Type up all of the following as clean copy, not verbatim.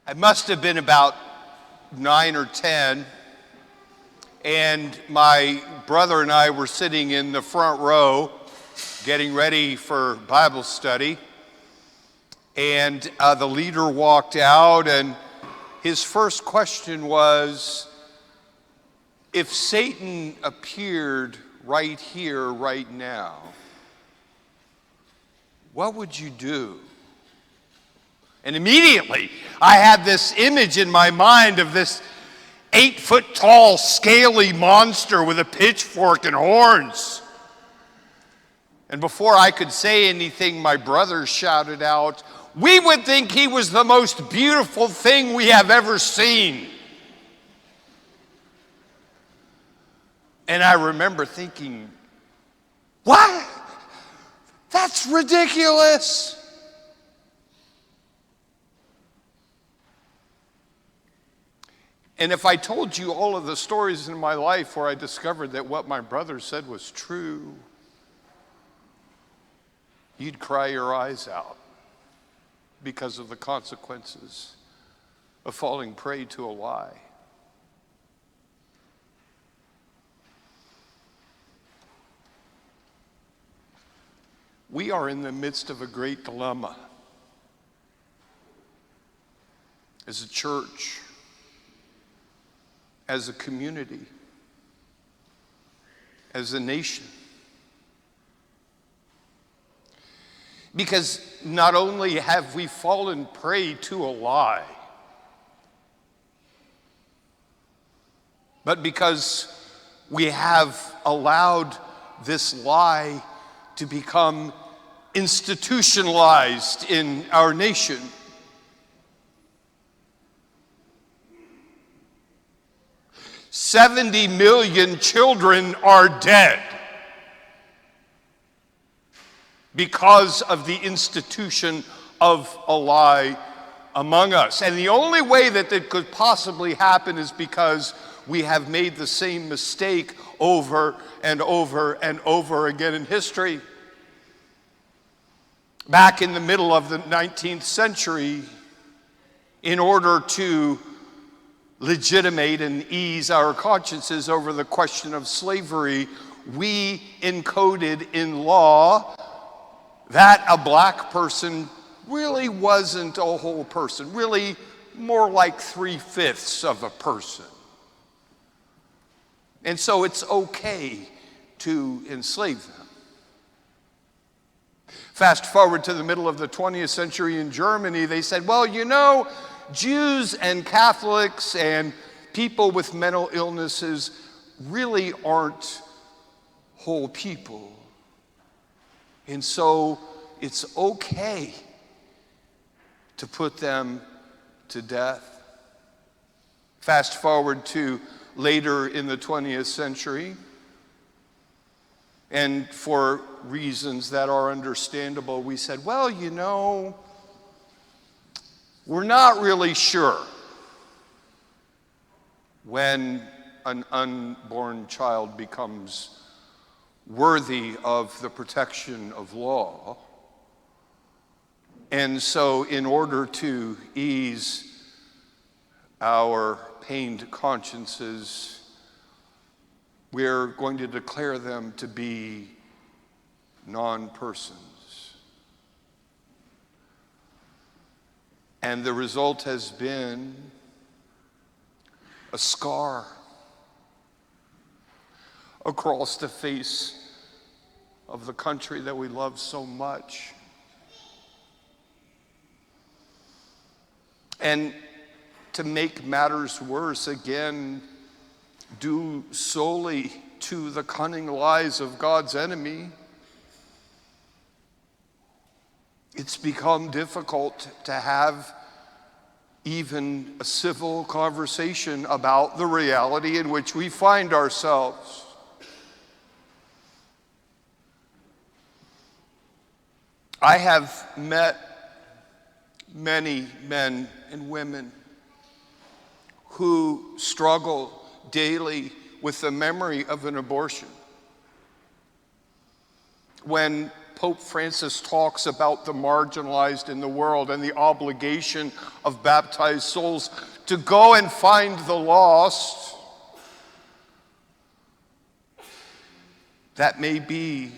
I must have been about 9 or 10, and my brother and I were sitting in the front row getting ready for Bible study, and the leader walked out, and his first question was, if Satan appeared right here, right now, what would you do? And immediately, I had this image in my mind of this 8-foot-tall, scaly monster with a pitchfork and horns. And before I could say anything, my brother shouted out, "We would think he was the most beautiful thing we have ever seen." And I remember thinking, what? That's ridiculous. And if I told you all of the stories in my life where I discovered that what my brother said was true, you'd cry your eyes out because of the consequences of falling prey to a lie. We are in the midst of a great dilemma as a church, as a community, as a nation. Because not only have we fallen prey to a lie, but because we have allowed this lie to become institutionalized in our nation. $70 million children are dead because of the institution of a lie among us. And the only way that it could possibly happen is because we have made the same mistake over and over and over again in history. Back in the middle of the 19th century, in order to legitimate and ease our consciences over the question of slavery, we encoded in law that a black person really wasn't a whole person, really more like 3/5 of a person. And so it's okay to enslave them. Fast forward to the middle of the 20th century in Germany, they said, well, you know, Jews and Catholics and people with mental illnesses really aren't whole people. And so it's okay to put them to death. Fast forward to later in the 20th century, and for reasons that are understandable, we said, well, you know, we're not really sure when an unborn child becomes worthy of the protection of law. And so in order to ease our pained consciences, we're going to declare them to be non-persons. And the result has been a scar across the face of the country that we love so much. And to make matters worse, again, due solely to the cunning lies of God's enemy, it's become difficult to have even a civil conversation about the reality in which we find ourselves. I have met many men and women who struggle daily with the memory of an abortion. When Pope Francis talks about the marginalized in the world and the obligation of baptized souls to go and find the lost, that may be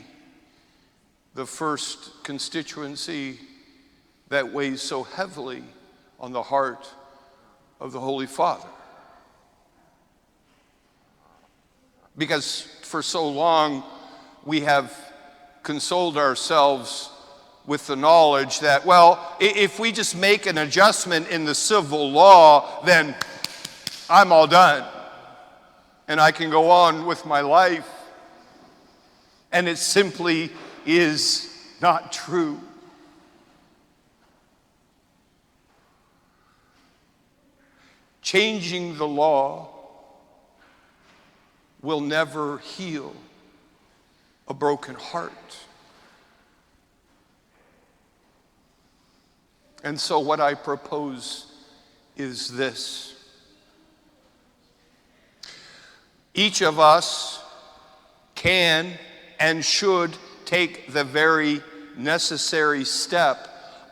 the first constituency that weighs so heavily on the heart of the Holy Father. Because for so long we have consoled ourselves with the knowledge that, well, if we just make an adjustment in the civil law, then I'm all done and I can go on with my life. And it simply is not true. Changing the law will never heal a broken heart. And so what I propose is this. Each of us can and should take the very necessary step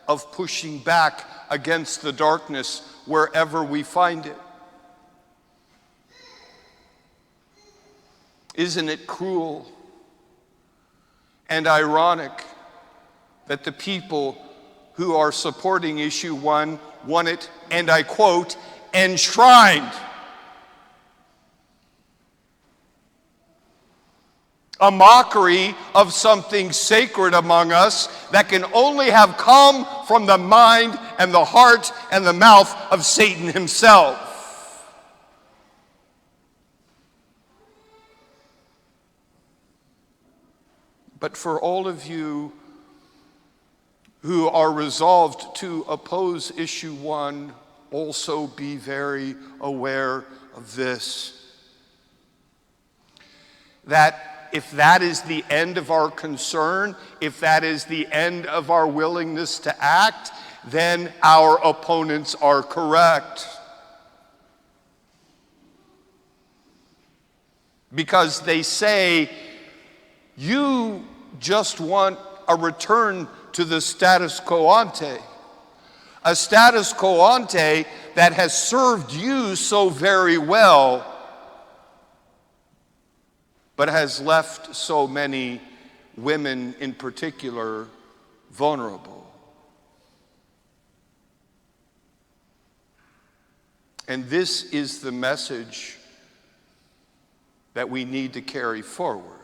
of pushing back against the darkness wherever we find it. Isn't it cruel and ironic that the people who are supporting issue 1 want it, and I quote, enshrined? A mockery of something sacred among us that can only have come from the mind and the heart and the mouth of Satan himself. But for all of you who are resolved to oppose issue 1, also be very aware of this. That if that is the end of our concern, if that is the end of our willingness to act, then our opponents are correct. Because they say, you just want a return to the status quo ante. A status quo ante that has served you so very well, but has left so many women in particular vulnerable. And this is the message that we need to carry forward.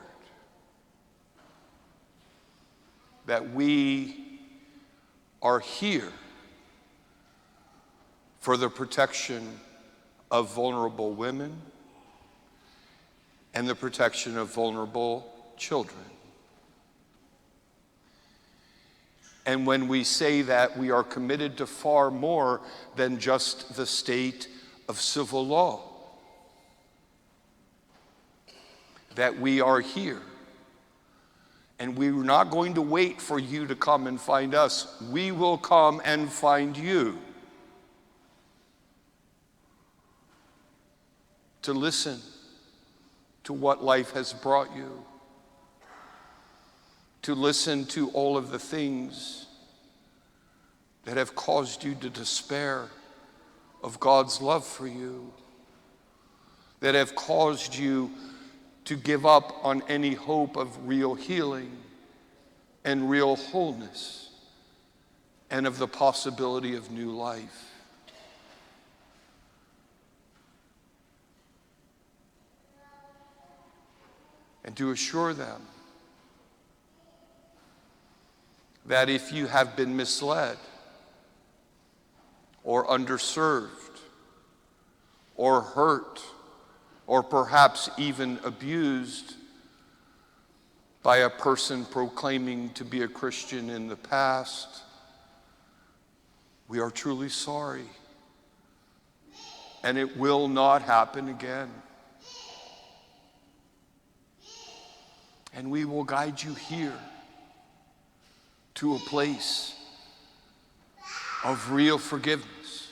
That we are here for the protection of vulnerable women and the protection of vulnerable children. And when we say that, we are committed to far more than just the state of civil law. That we are here. And we're not going to wait for you to come and find us. We will come and find you. To listen to what life has brought you. To listen to all of the things that have caused you to despair of God's love for you. That have caused you to give up on any hope of real healing and real wholeness and of the possibility of new life. And to assure them that if you have been misled or underserved or hurt or perhaps even abused by a person proclaiming to be a Christian in the past, we are truly sorry. And it will not happen again. And we will guide you here to a place of real forgiveness,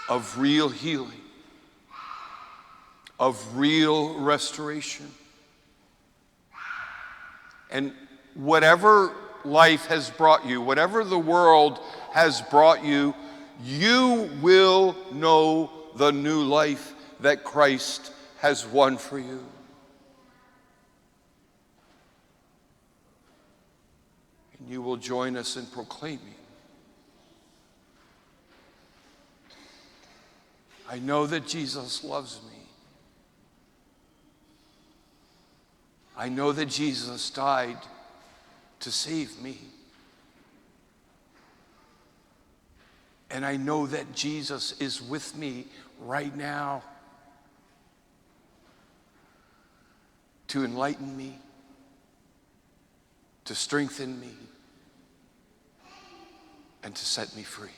of real healing, of real restoration, And whatever life has brought you, whatever the world has brought you, you will know the new life that Christ has won for you. And you will join us in proclaiming, I know that Jesus loves me. I know that Jesus died to save me. And I know that Jesus is with me right now to enlighten me, to strengthen me, and to set me free.